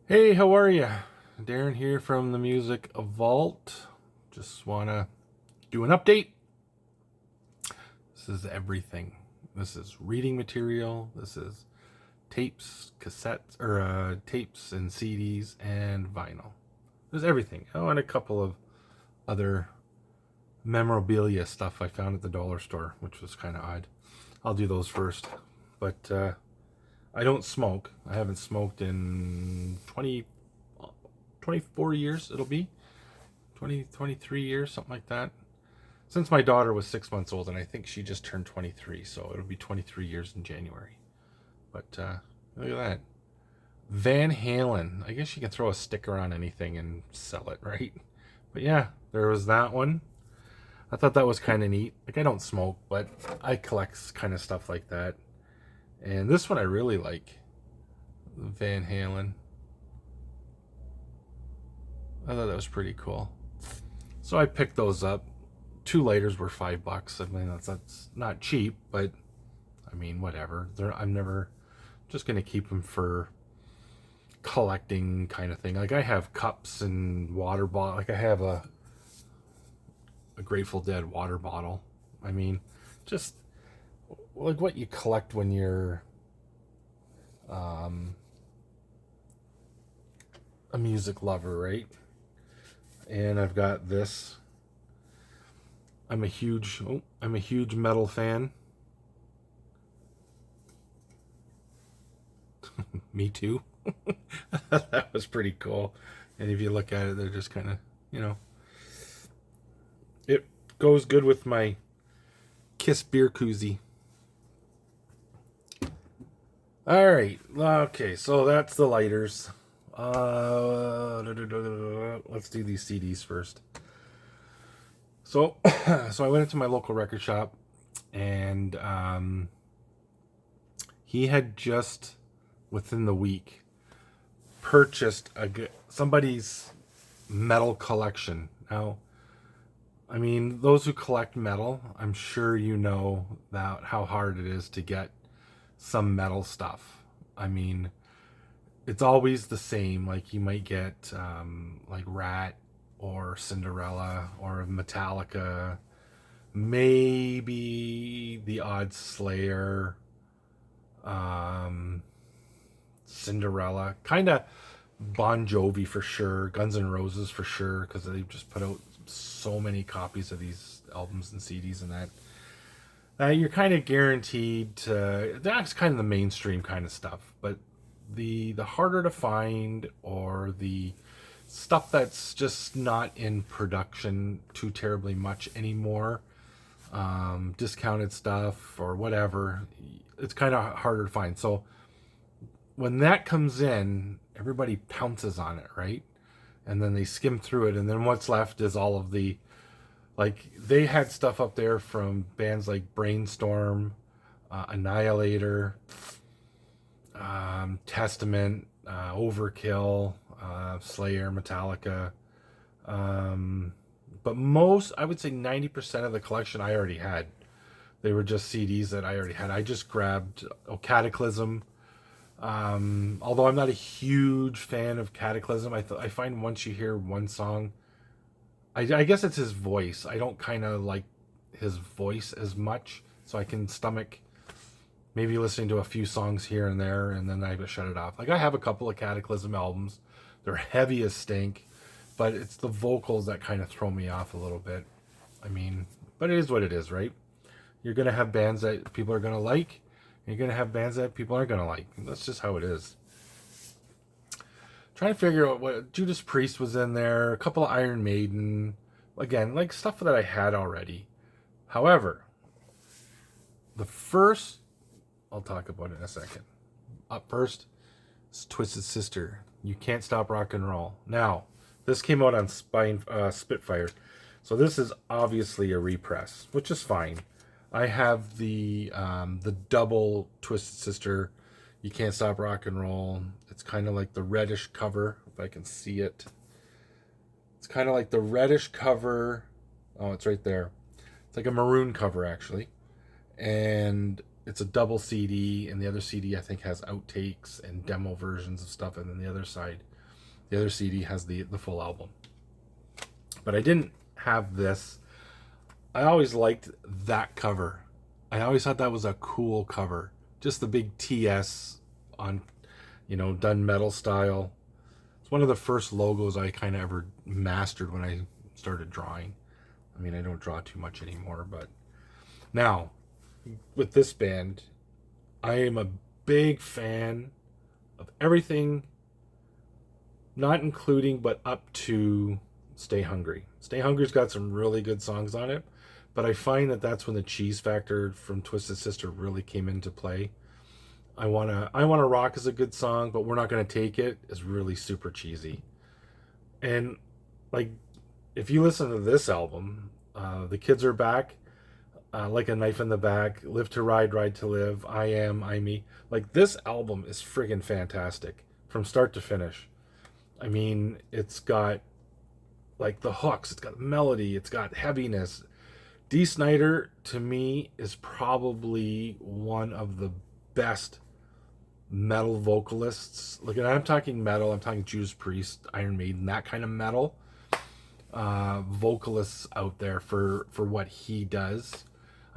Hey, how are you? Darren here from the Music Vault. Just want to do an update. This is everything. This is reading material. This is tapes, cassettes, or tapes and CDs and vinyl. There's everything. Oh, and a couple of other memorabilia stuff I found at the dollar store, which was kind of odd. I'll do those first. But I don't smoke. I haven't smoked in 24 years, it'll be 23 years, something like that. Since my daughter was 6 months old, and I think she just turned 23, so it'll be 23 years in January. But look at that. Van Halen. I guess you can throw a sticker on anything and sell it, right? But yeah, there was that one. I thought that was kind of neat. Like, I don't smoke, but I collect kind of stuff like that. And this one I really like. Van Halen. I thought that was pretty cool. So I picked those up. Two lighters were $5. I mean, that's not cheap, but I mean, whatever. I'm never just gonna keep them for collecting kind of thing. Like, I have cups and water bottle. Like, I have a Grateful Dead water bottle. I mean, just like what you collect when you're um, a music lover, right? And I've got this. I'm a huge metal fan. Me too. That was pretty cool. And if you look at it, they're just kind of, you know, it goes good with my Kiss beer koozie. All right. Okay, so that's the lighters. Let's do these CDs first. So, so I went into my local record shop, and he had just within the week purchased somebody's metal collection. Now, I mean, those who collect metal, I'm sure you know that how hard it is to get some metal stuff. I mean, it's always the same. Like, you might get like Rat or Cinderella or Metallica, maybe the odd Slayer, um, Cinderella, kind of Bon Jovi for sure, Guns N' Roses for sure, because they've just put out so many copies of these albums and CDs and that. You're kind of guaranteed to. That's kind of the mainstream kind of stuff, but the harder to find, or the stuff that's just not in production too terribly much anymore, discounted stuff or whatever, it's kind of harder to find. So when that comes in, everybody pounces on it, right? And then they skim through it, and then what's left is all of the, like, they had stuff up there from bands like Brainstorm, Annihilator, Testament, Overkill, Slayer, Metallica. Um, but most, I would say 90% of the collection I already had. They were just CDs that I already had. I just grabbed Cataclysm. Although I'm not a huge fan of Cataclysm, I find once you hear one song, I guess it's his voice. I don't kind of like his voice as much, so I can stomach maybe listening to a few songs here and there, and then I shut it off. Like, I have a couple of Cataclysm albums. They're heavy as stink, but it's the vocals that kind of throw me off a little bit. I mean, but it is what it is, right? You're gonna have bands that people are gonna like, and you're gonna have bands that people aren't gonna like. That's just how it is. Trying to figure out what Judas Priest was in there, a couple of Iron Maiden, again, like stuff that I had already. However, the first, I'll talk about it in a second. Up first is Twisted Sister. You Can't Stop Rock and Roll. Now, this came out on Spitfire, so this is obviously a repress, which is fine. I have the double Twisted Sister. You Can't Stop Rock and Roll. It's kind of like the reddish cover, if I can see it. It's kind of like the reddish cover. Oh, it's right there. It's like a maroon cover, actually. And it's a double CD, and the other CD I think has outtakes and demo versions of stuff, and then the other side The other CD has the full album. But I didn't have this. I always liked that cover. I always thought that was a cool cover. Just the big TS on, done metal style. It's one of the first logos I kind of ever mastered when I started drawing. I mean, I don't draw too much anymore, but now with this band, I am a big fan of everything, not including but up to Stay Hungry. Stay Hungry's got some really good songs on it, but I find that that's when the cheese factor from Twisted Sister really came into play. I wanna rock is a good song, but we're not gonna take it is really super cheesy. And like, if you listen to this album, the kids are back. Like a knife in the back, live to ride, ride to live, I am, I me. Like, this album is friggin' fantastic from start to finish. I mean, it's got like the hooks, it's got melody, it's got heaviness. Dee Snider to me is probably one of the best metal vocalists. Like, and I'm talking metal, I'm talking Judas Priest, Iron Maiden, that kind of metal vocalists out there for what he does.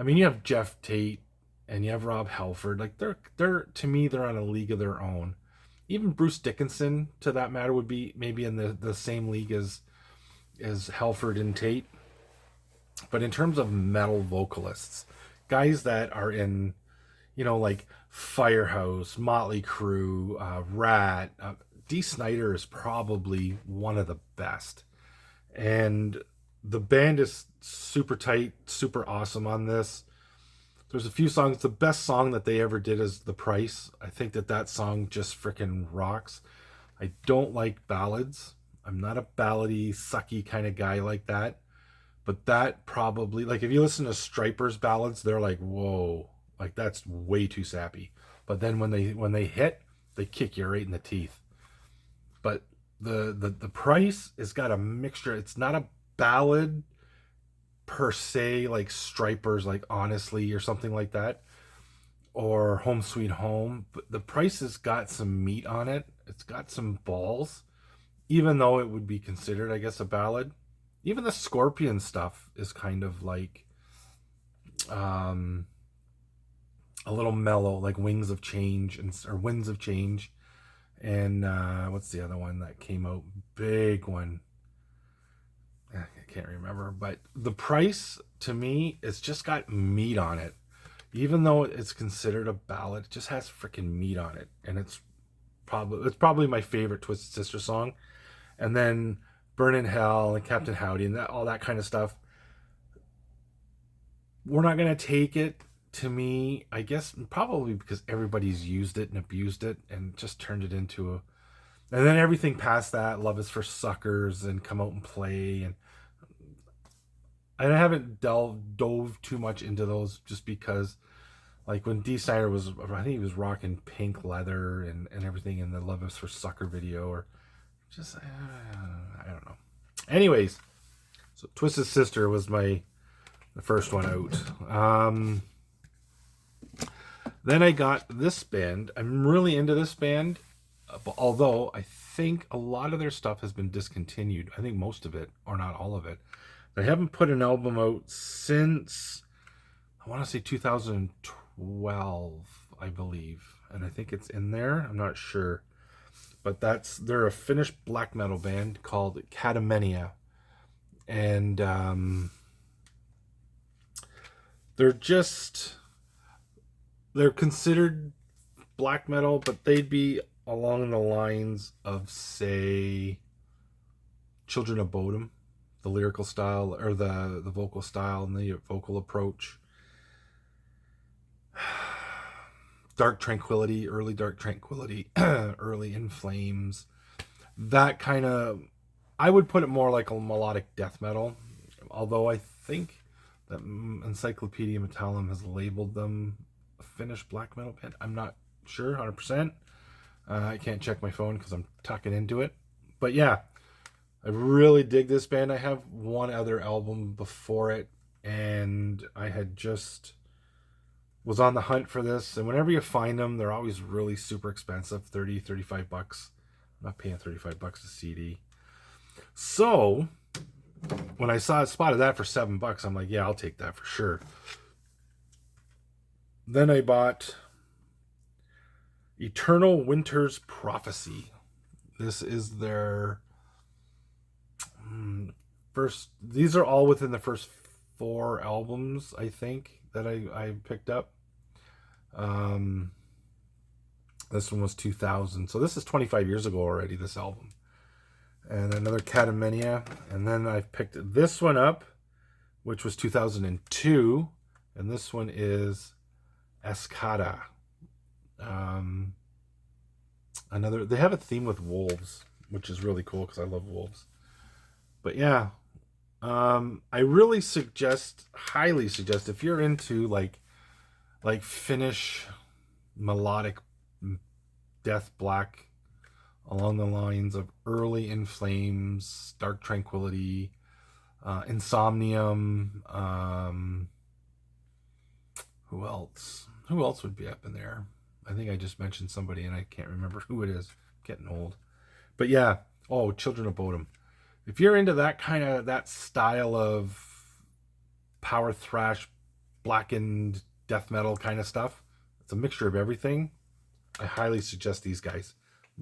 I mean, you have Jeff Tate and you have Rob Halford. Like, they're to me, they're on a league of their own. Even Bruce Dickinson, to that matter, would be maybe in the same league as Halford and Tate. But in terms of metal vocalists, guys that are in, like Firehouse, Motley Crue, Rat, Dee Snider is probably one of the best. And the band is super tight, super awesome on this. There's a few songs. The best song that they ever did is The Price. I think that song just freaking rocks. I don't like ballads. I'm not a ballady, sucky kind of guy like that. But that probably, like, if you listen to Striper's ballads, they're like, whoa, like, that's way too sappy. But then when they hit, they kick you right in the teeth. But the Price has got a mixture. It's not a ballad per se, like Striper's, like Honestly or something like that, or Home Sweet Home. But the Price has got some meat on it. It's got some balls, even though it would be considered, I guess, a ballad. Even the Scorpion stuff is kind of like a little mellow, like Wings of Change or Winds of Change. And what's the other one that came out? Big one. I can't remember. But the Price, to me, it's just got meat on it. Even though it's considered a ballad, it just has freaking meat on it. And it's probably my favorite Twisted Sister song. And then Burn in Hell and Captain Howdy and all that kind of stuff. We're not going to take it, to me, I guess, probably because everybody's used it and abused it and just turned it into a... And then everything past that, Love is for Suckers and Come Out and Play. And I haven't dove too much into those just because, like, when Dee Snider was, I think he was rocking pink leather and everything in the Love is for Sucker video, or just, I don't know. Anyways, so Twisted Sister was the first one out. Then I got this band. I'm really into this band, although I think a lot of their stuff has been discontinued. I think most of it, or not all of it. They haven't put an album out since, I want to say 2012, I believe. And I think it's in there. I'm not sure. But they're a Finnish black metal band called Katamenia. And they're considered black metal, but they'd be along the lines of, say, Children of Bodom, the lyrical style, or the vocal style and the vocal approach. Dark Tranquillity, early Dark Tranquillity, early In Flames. That kind of, I would put it more like a melodic death metal, although I think that Encyclopedia Metallum has labeled them a Finnish black metal band. I'm not sure 100%. I can't check my phone because I'm tucking into it. But yeah, I really dig this band. I have one other album before it, and I had just was on the hunt for this. And whenever you find them, they're always really super expensive, $30-$35. I'm not paying $35 a CD. So when I spotted that for $7, I'm like, yeah, I'll take that for sure. Then I bought Eternal Winter's Prophecy. This is their first. These are all within the first 4 albums, I think, that I picked up. This one was 2000, so this is 25 years ago already, this album. And another Catamenia, and then I picked this one up, which was 2002, and this one is Escada. Another, they have a theme with wolves, which is really cool because I love wolves. But yeah, I really highly suggest, if you're into like Finnish melodic death black, along the lines of early In Flames, Dark Tranquillity, Insomnium. Who else? Who else would be up in there? I think I just mentioned somebody and I can't remember who it is. I'm getting old. But yeah. Oh, Children of Bodom. If you're into that style of power thrash, blackened death metal kind of stuff, it's a mixture of everything. I highly suggest these guys.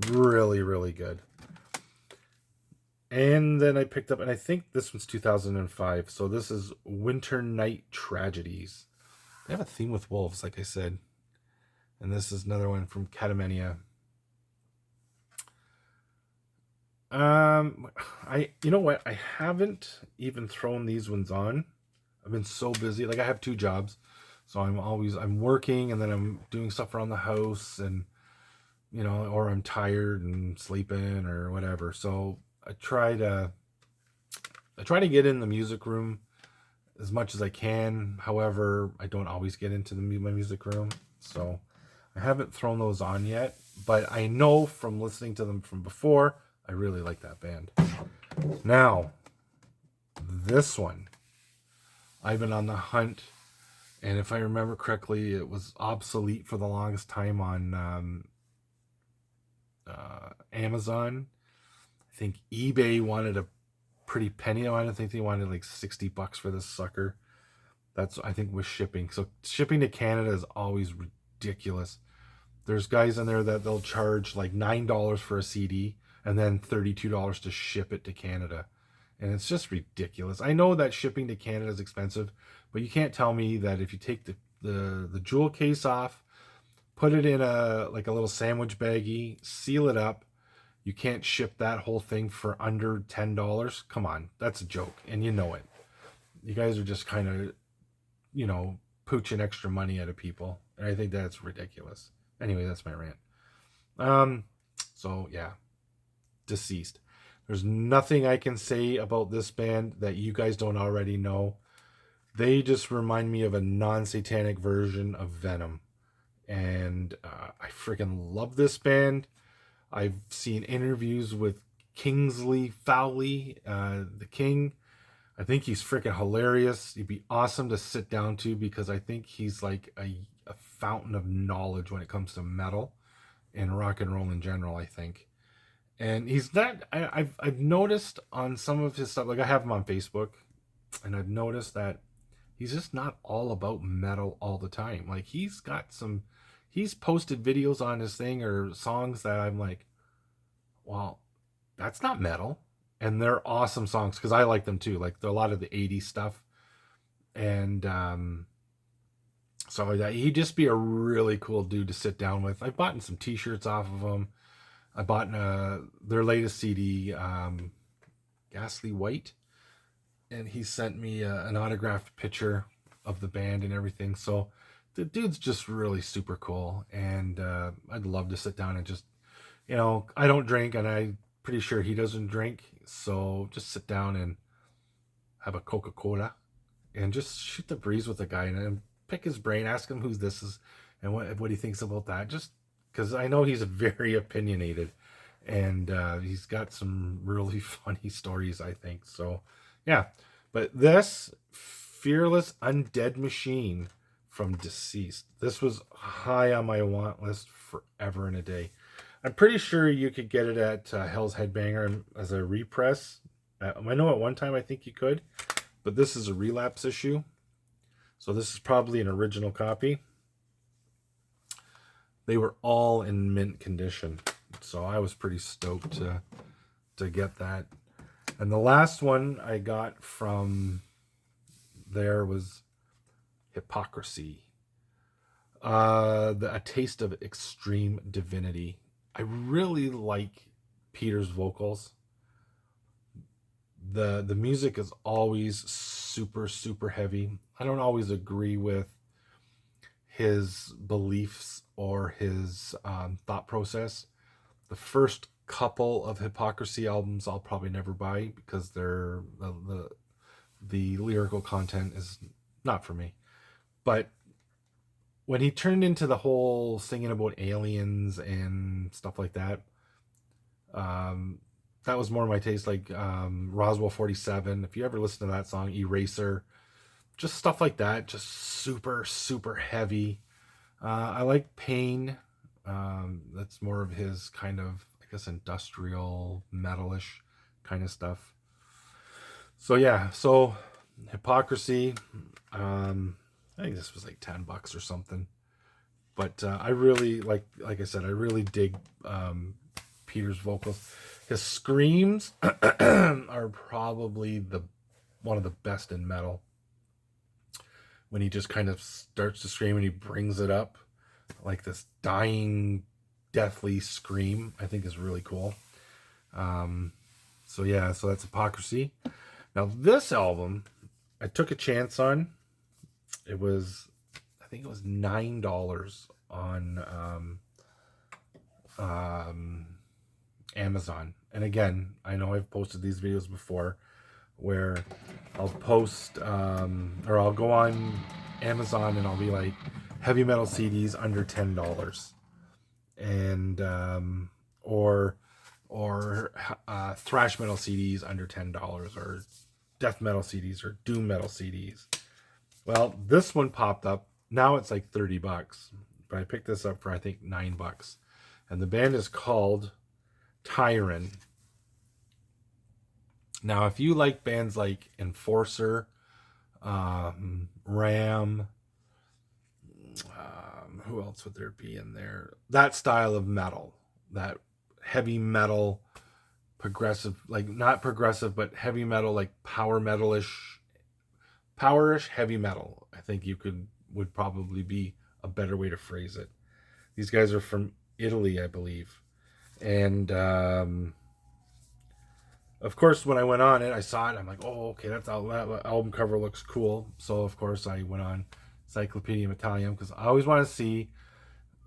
Really, really good. And then I picked up, and I think this one's 2005. So this is Winter Night Tragedies. They have a theme with wolves, like I said. And this is another one from Catamenia. You know what? I haven't even thrown these ones on. I've been so busy. Like, I have 2 jobs. So I'm working, and then I'm doing stuff around the house, and or I'm tired and sleeping or whatever. So I try to get in the music room as much as I can. However, I don't always get into my music room. So I haven't thrown those on yet, but I know from listening to them from before, I really like that band. Now, this one, I've been on the hunt, and if I remember correctly, it was obsolete for the longest time on Amazon. I think eBay wanted a pretty penny on it. I think they wanted like $60 for this sucker. That's, I think, with shipping. So shipping to Canada is always ridiculous. There's guys in there that they'll charge like $9 for a CD and then $32 to ship it to Canada. And it's just ridiculous. I know that shipping to Canada is expensive, but you can't tell me that if you take the jewel case off, put it in a little sandwich baggie, seal it up, you can't ship that whole thing for under $10. Come on, that's a joke, and you know it. You guys are just kind of, pooching extra money out of people, and I think that's ridiculous. Anyway, that's my rant. So yeah, Deceased. There's nothing I can say about this band that you guys don't already know. They just remind me of a non-satanic version of Venom. And I freaking love this band. I've seen interviews with Kingsley Fowley, the King. I think he's freaking hilarious. He'd be awesome to sit down to, because I think he's like a fountain of knowledge when it comes to metal and rock and roll in general, I think. And he's not, I've noticed on some of his stuff, like I have him on Facebook, and I've noticed that he's just not all about metal all the time. Like, he's posted videos on his thing or songs that I'm like, well, that's not metal. And they're awesome songs, because I like them too. Like, a lot of the 80s stuff. And so he'd just be a really cool dude to sit down with. I've bought some t-shirts off of him. I bought their latest CD, Ghastly White, and he sent me an autographed picture of the band and everything. So the dude's just really super cool, and I'd love to sit down and just, I don't drink, and I'm pretty sure he doesn't drink, so just sit down and have a Coca-Cola and just shoot the breeze with the guy and pick his brain, ask him who this is and what he thinks about that. Just because I know he's very opinionated, and he's got some really funny stories, I think. So, yeah. But this Fearless Undead Machine from Deceased. This was high on my want list forever and a day. I'm pretty sure you could get it at Hell's Headbanger as a repress. I know at one time I think you could, but this is a relapse issue. So this is probably an original copy. They were all in mint condition. So I was pretty stoked to get that. And the last one I got from there was Hypocrisy. A Taste of Extreme Divinity. I really like Peter's vocals. The music is always super, super heavy. I don't always agree with his beliefs or his thought process. The first couple of Hypocrisy albums I'll probably never buy because they're the lyrical content is not for me. But when he turned into the whole singing about aliens and stuff like that, that was more my taste. Like Roswell 47. If you ever listen to that song, Eraser, just stuff like that, just super, super heavy. I like Pain. That's more of his kind of, I guess, industrial metalish kind of stuff. So yeah, so Hypocrisy. I think this was like $10 or something. But I really like I said, I really dig Peter's vocals. His screams are probably one of the best in metal. When he just kind of starts to scream and he brings it up like this dying, deathly scream, I think is really cool. So yeah, so that's Hypocrisy. Now this album, I took a chance on. It was, I think it was $9 on Amazon. And again, I know I've posted these videos before where I'll post or I'll go on Amazon and I'll be like heavy metal CDs under $10, and or thrash metal CDs under $10, or death metal CDs or doom metal CDs. Well, this one popped up. Now it's like $30, but I picked this up for I think $9, and the band is called Tyran. Now, if you like bands like Enforcer, Ram, who else would there be in there? That style of metal, that heavy metal, progressive, like not progressive, but heavy metal, like powerish heavy metal. I think would probably be a better way to phrase it. These guys are from Italy, I believe, and of course, when I went on it, I saw it. I'm like, oh, okay, that album cover looks cool. So, of course, I went on Cyclopedia Metallium because I always want to see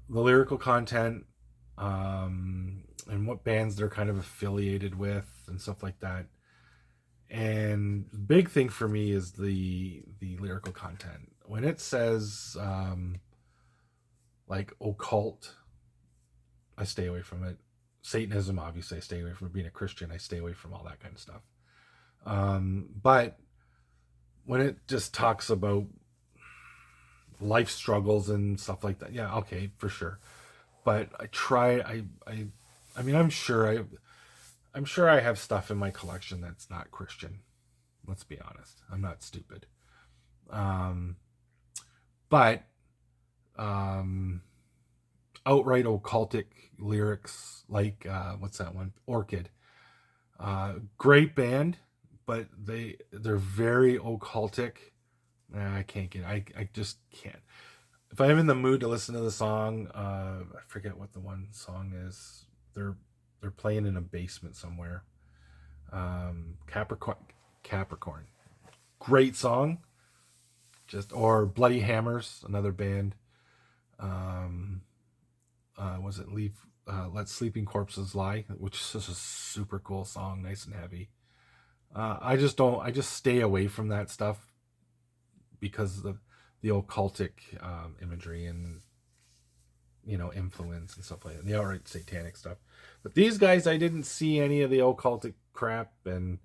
the lyrical content and what bands they're kind of affiliated with and stuff like that. And the big thing for me is the lyrical content. When it says like occult, I stay away from it. Satanism, obviously, I stay away from. Being a Christian, I stay away from all that kind of stuff. But when it just talks about life struggles and stuff like that, yeah, okay, for sure. But I mean, I'm sure I have stuff in my collection that's not Christian. Let's be honest. I'm not stupid. But outright occultic lyrics like what's that one? Orchid. Great band, but they're very occultic. I can't get. I just can't. If I'm in the mood to listen to the song, I forget what the one song is. They're playing in a basement somewhere. Capricorn. Great song. Or Bloody Hammers, another band. Was it Let Sleeping Corpses Lie, which is a super cool song, nice and heavy. I just stay away from that stuff because of the occultic imagery and influence and stuff like that, and the outright satanic stuff. But these guys, I didn't see any of the occultic crap, and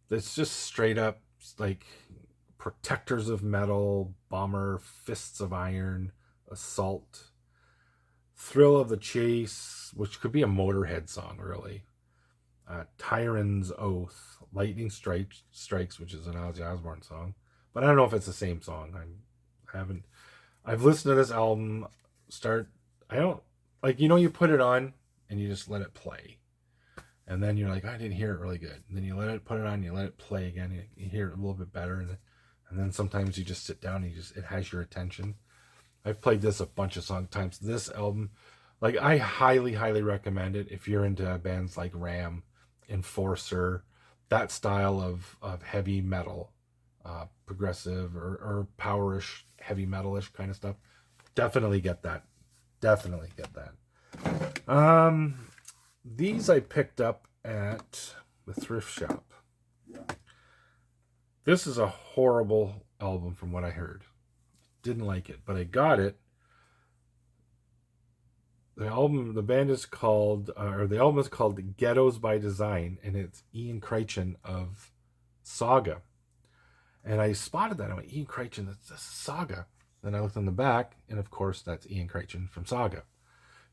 it's just straight up like Protectors of Metal, Bomber, Fists of Iron, Assault, Thrill of the Chase, which could be a Motorhead song, really. Tyrant's Oath, Lightning Strikes, which is an Ozzy Osbourne song, but I don't know if it's the same song. I haven't. I've listened to this album. I don't like, you put it on and you just let it play, and then you're like, I didn't hear it really good. And then you put it on, you let it play again, you hear it a little bit better, and then sometimes you just sit down and it has your attention. I've played this a bunch of times. This album, like, I highly, highly recommend it if you're into bands like Ram, Enforcer, that style of heavy metal, progressive or powerish, heavy metalish kind of stuff. Definitely get that. Definitely get that. These I picked up at the thrift shop. This is a horrible album from what I heard. Didn't like it, but I got it. The album is called Ghettos by Design, and it's Ian Crichton of Saga. And I spotted that. I went, Ian Crichton, that's Saga. Then I looked on the back, and of course, that's Ian Crichton from Saga.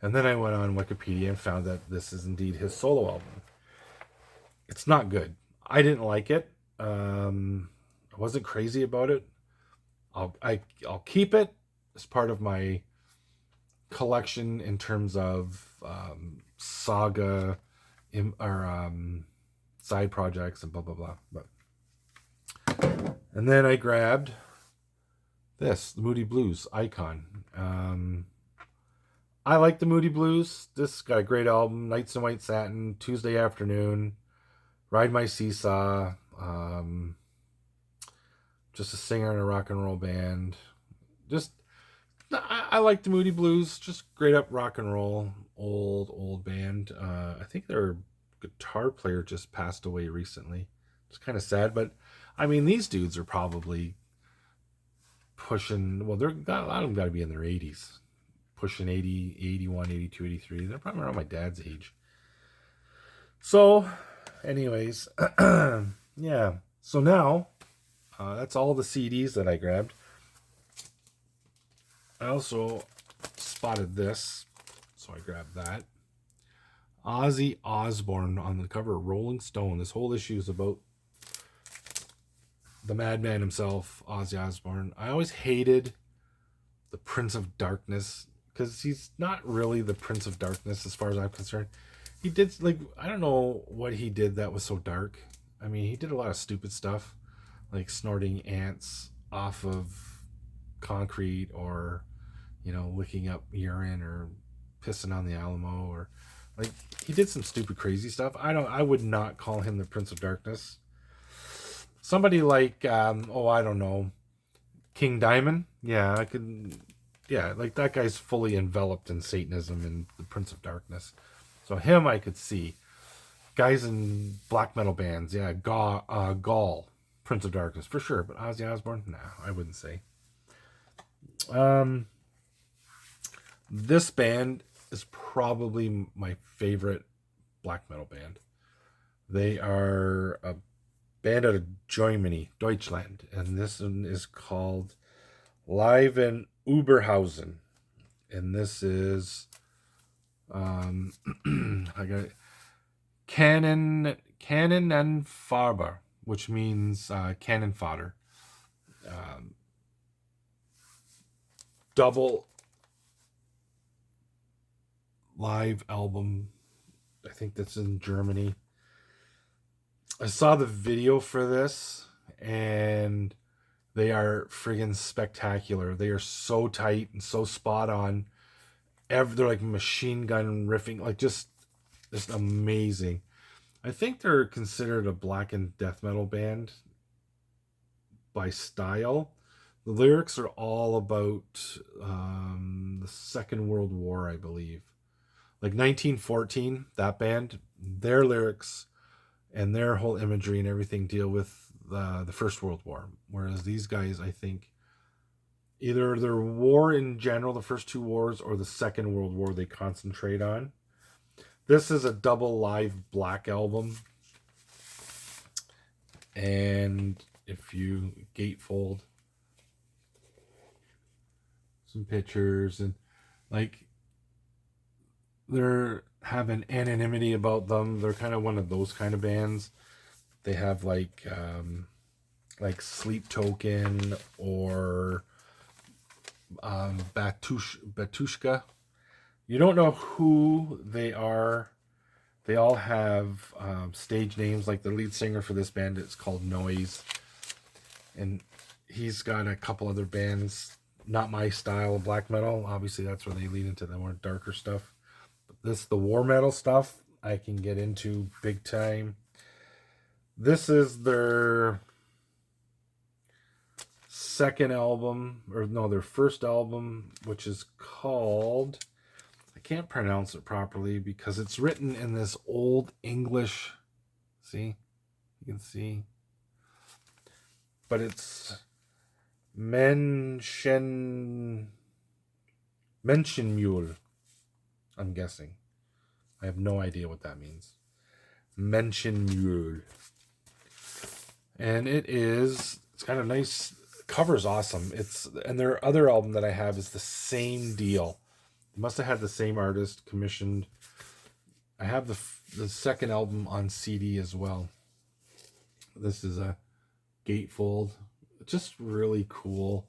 And then I went on Wikipedia and found that this is indeed his solo album. It's not good. I didn't like it. I wasn't crazy about it. I'll keep it as part of my collection in terms of Saga or side projects and blah blah blah. And then I grabbed this, the Moody Blues Icon. I like the Moody Blues. This got a great album: Nights in White Satin, Tuesday Afternoon, Ride My Seesaw. Just a singer in a rock and roll band. I like the Moody Blues. Just great up rock and roll, old band. I think their guitar player just passed away recently. It's kind of sad, but I mean, these dudes are probably pushing. Well, a lot of them got to be in their 80s, pushing 80, 81, 82, 83. They're probably around my dad's age. So, anyways, yeah. So now, that's all the CDs that I grabbed. I also spotted this, so I grabbed that. Ozzy Osbourne on the cover of Rolling Stone. This whole issue is about the madman himself, Ozzy Osbourne. I always hated the Prince of Darkness, because he's not really the Prince of Darkness as far as I'm concerned. He did, I don't know what he did that was so dark. I mean, he did a lot of stupid stuff, like snorting ants off of concrete, or licking up urine, or pissing on the Alamo, or he did some stupid crazy stuff. I would not call him the Prince of Darkness. Somebody like I don't know, King Diamond. Yeah, that guy's fully enveloped in Satanism and the Prince of Darkness. So him I could see. Guys in black metal bands, yeah, Gaul, Prince of Darkness for sure. But Ozzy Osbourne, no, I wouldn't say. This band is probably my favorite black metal band. They are a band out of Germany, Deutschland, and this one is called Live in Oberhausen, and this is I got Cannon and Farber, which means cannon fodder. Double live album. I think that's in Germany. I saw the video for this, and they are friggin' spectacular. They are so tight and so spot on. They're like machine gun riffing, just amazing. I think they're considered a black and death metal band by style. The lyrics are all about the Second World War, I believe. Like 1914, that band, their lyrics and their whole imagery and everything deal with the First World War. Whereas these guys, I think, either their war in general, the first two wars, or the Second World War they concentrate on. This is a double live black album. And if you gatefold some pictures, and they're have an anonymity about them. They're kind of one of those kind of bands. They have like Sleep Token or Batushka. You don't know who they are. They all have stage names. Like the lead singer for this band, it's called Noise, and he's got a couple other bands. Not my style of black metal. Obviously, that's where they lead into the more darker stuff. But the war metal stuff, I can get into big time. This is their second album, or no, their first album, which is called, I can't pronounce it properly because it's written in this old English. See? You can see. But it's Menschenmühl. I'm guessing. I have no idea what that means. Menschenmühl. And it's kind of nice. Cover's awesome. And their other album that I have is the same deal. They must have had the same artist commissioned. I have the second album on CD as well. This is a gatefold. Just really cool.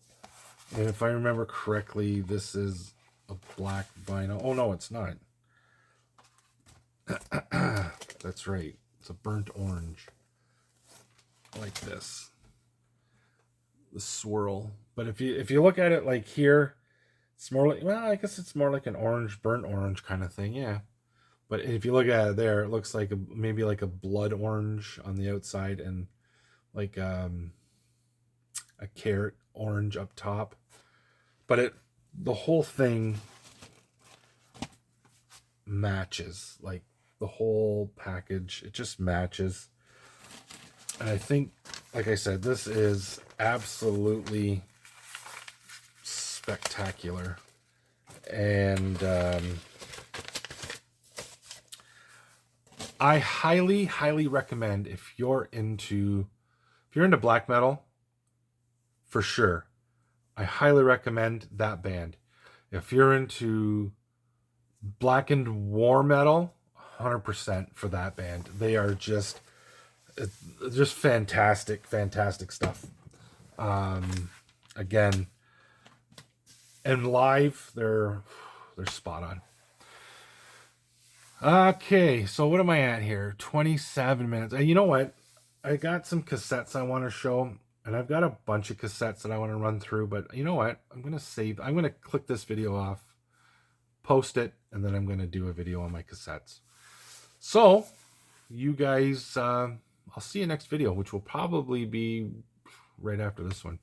And if I remember correctly, this is a black vinyl. Oh no, it's not. That's right. It's a burnt orange. Like this. The swirl. But if you look at it like here, it's more like, well, I guess it's more like an orange, burnt orange kind of thing, yeah. But if you look at it there, it looks like maybe like a blood orange on the outside and like a carrot orange up top. But the whole thing matches, like the whole package, it just matches. And I think, like I said, this is absolutely spectacular. And I highly recommend if you're into black metal, for sure. I highly recommend that band. If you're into blackened war metal, 100% for that band. They are just fantastic stuff. Again, and live, they're spot on. Okay, so what am I at here? 27 minutes. You know what? I got some cassettes I want to show, and I've got a bunch of cassettes that I want to run through, but you know what? I'm going to click this video off, post it, and then I'm going to do a video on my cassettes. So, you guys, I'll see you next video, which will probably be right after this one.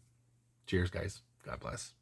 Cheers, guys. God bless.